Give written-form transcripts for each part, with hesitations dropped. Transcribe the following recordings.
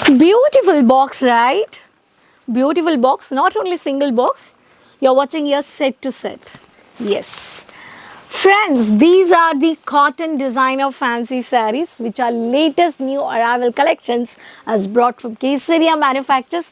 Beautiful box, right? Beautiful box, not only single box. You're watching here set to set. Yes. Friends, these are the cotton designer fancy sarees which are latest new arrival collections as brought from Kesaria manufacturers.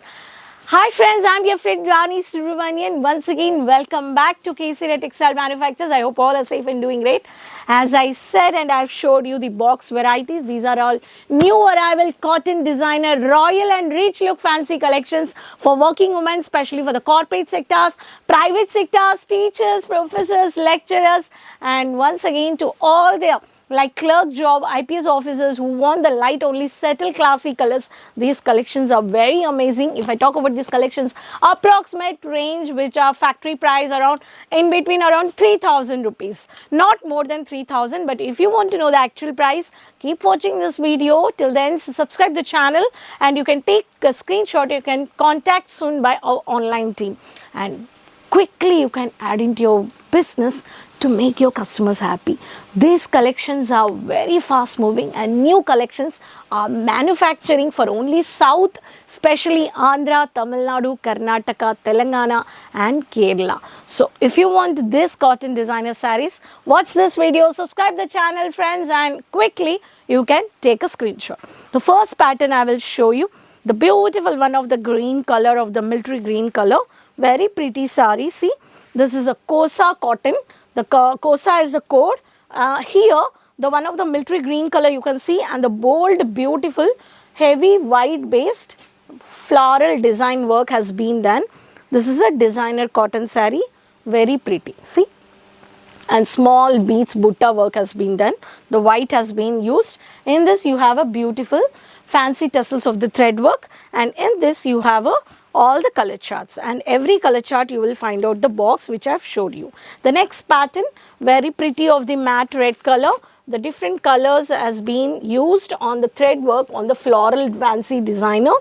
Hi friends, I'm your friend Rani Subramanian. Once again, welcome back to Kesaria Textile Manufacturers. I hope all are safe and doing great. As I said and I've showed you the box varieties, these are all new arrival cotton designer royal and rich look fancy collections for working women, especially for the corporate sectors, private sectors, teachers, professors, lecturers, and once again to all their like clerk job, IPS officers who want the light only settle classy colors. These collections are very amazing. If I talk about these collections, approximate range which are factory price around in between around 3,000 rupees, not more than 3,000. But if you want to know the actual price, keep watching this video. Till then, subscribe the channel and you can take a screenshot. You can contact soon by our online team and quickly you can add into your business to make your customers happy. These collections are very fast moving and new collections are manufacturing for only South, especially Andhra, Tamil Nadu, Karnataka, Telangana and Kerala. So if you want this cotton designer sarees, watch this video, subscribe the channel friends, and quickly you can take a screenshot. The first pattern I will show you, the beautiful one of the green color, of the military green color, very pretty saree. See, this is a Kosa cotton. The Kosa is the code. Here, the one of the military green color you can see, and the bold, beautiful, heavy white based floral design work has been done. This is a designer cotton saree, very pretty. See, and small beads butta work has been done. The white has been used. In this, you have a beautiful fancy tassels of the thread work, and in this, you have all the color charts, and every color chart you will find out the box which I have showed you. The next pattern, very pretty, of the matte red color. The different colors has been used on the thread work on the floral fancy designer.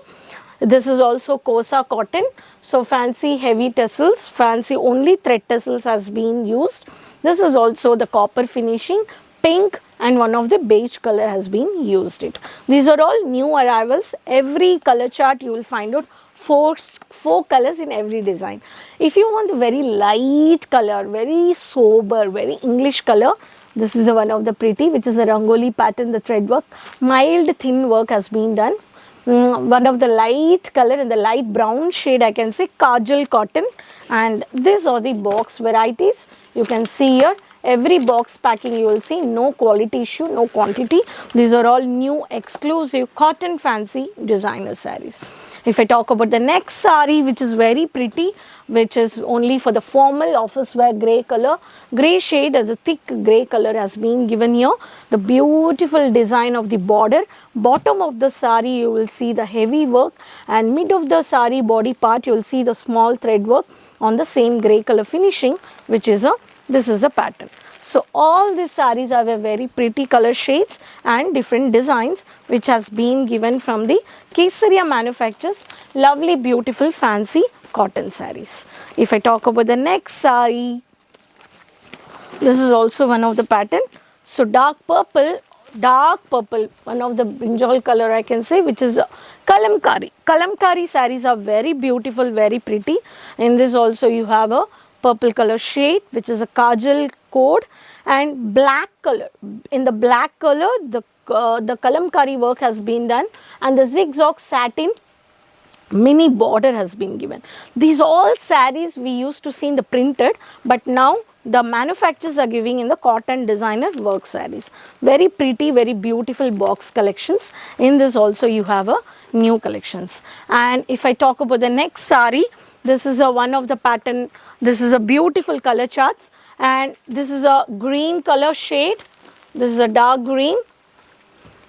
This is also Kosa cotton, so fancy heavy tassels, fancy only thread tassels has been used. This is also the copper finishing, pink and one of the beige color has been used it. These are all new arrivals. Every color chart you will find out four colors in every design. If you want a very light color, very sober, very English color, this is one of the pretty, which is a Rangoli pattern, the thread work. Mild thin work has been done. One of the light color in the light brown shade, I can say Kajal cotton. And these are the box varieties. You can see here, every box packing you will see, no quality issue, no quantity. These are all new exclusive cotton fancy designer sarees. If I talk about the next saree, which is very pretty, which is only for the formal office wear, grey color, grey shade as a thick grey color has been given here. The beautiful design of the border, bottom of the saree you will see the heavy work, and mid of the saree body part you will see the small thread work on the same grey color finishing, which is this is a pattern. So all these sarees have a very pretty color shades and different designs which has been given from the Kesaria manufacturers. Lovely, beautiful, fancy cotton sarees. If I talk about the next saree, this is also one of the pattern. So dark purple, one of the brinjal color I can say, which is Kalamkari. Kalamkari sarees are very beautiful, very pretty. In this also you have a purple color shade, which is a Kajal code, and black color. In the black color, the Kalamkari work has been done, and the zigzag satin mini border has been given. These all sarees we used to see in the printed, but now the manufacturers are giving in the cotton designer work sarees. Very pretty, very beautiful box collections. In this also you have a new collections. And if I talk about the next saree, this is one of the pattern. This is a beautiful color charts, and this is a green color shade. This is a dark green,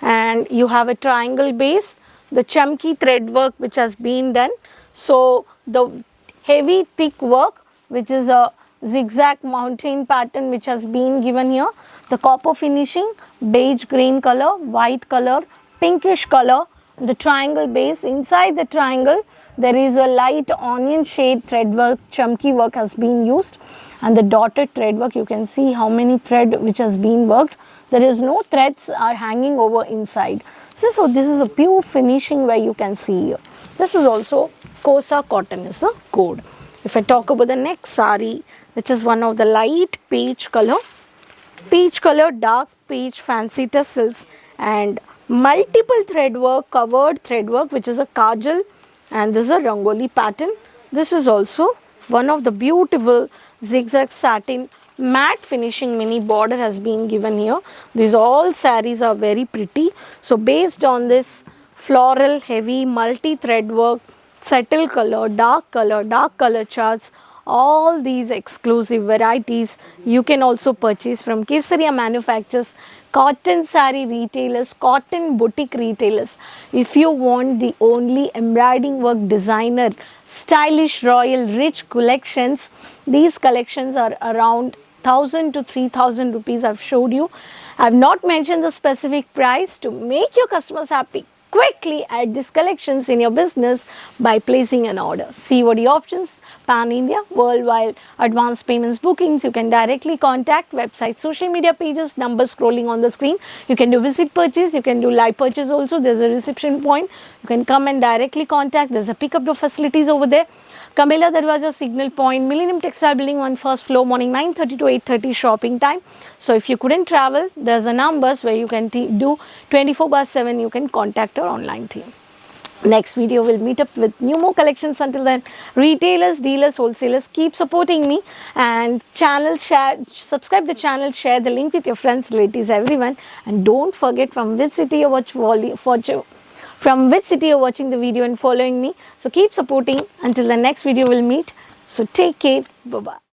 and you have a triangle base, the chunky thread work which has been done. So the heavy thick work, which is a zigzag mountain pattern which has been given here. The copper finishing, beige green color, white color, pinkish color, the triangle base. Inside the triangle there is a light onion shade thread work, chunky work has been used, and the dotted thread work, you can see how many thread which has been worked. There is no threads are hanging over inside. So this is a pure finishing where you can see here. This is also Kosa cotton is the code. If I talk about the next sari, which is one of the light peach color, dark peach fancy tassels and multiple thread work, covered thread work, which is a kajal, and this is a rangoli pattern. This is also one of the beautiful zigzag satin matte finishing mini border has been given here. These all sarees are very pretty. So based on this floral heavy multi thread work, subtle color, dark color charts, all these exclusive varieties you can also purchase from Kesaria manufacturers, cotton saree retailers, cotton boutique retailers. If you want the only embroidering work designer, stylish, royal, rich collections, these collections are around 1000 to 3000 rupees. I've showed you. I've not mentioned the specific price. To make your customers happy, quickly add these collections in your business by placing an order. See what the options: Pan India, worldwide, advanced payments, bookings. You can directly contact websites, social media pages, numbers scrolling on the screen. You can do visit purchase, you can do live purchase also. There's a reception point. You can come and directly contact. There's a pickup facilities over there. Kamila Darwaja Signal Point, Millennium Textile Building 1, first floor, morning 9:30 to 8:30 shopping time. So if you couldn't travel, there's a numbers where you can do 24/7. You can contact our online team. Next video we'll meet up with new more collections. Until then, retailers, dealers, wholesalers, keep supporting me, and channel share, subscribe the channel, share the link with your friends, relatives, everyone, and don't forget from which city you're watching the video and following me. So keep supporting. Until the next video we'll meet. So take care. Bye bye.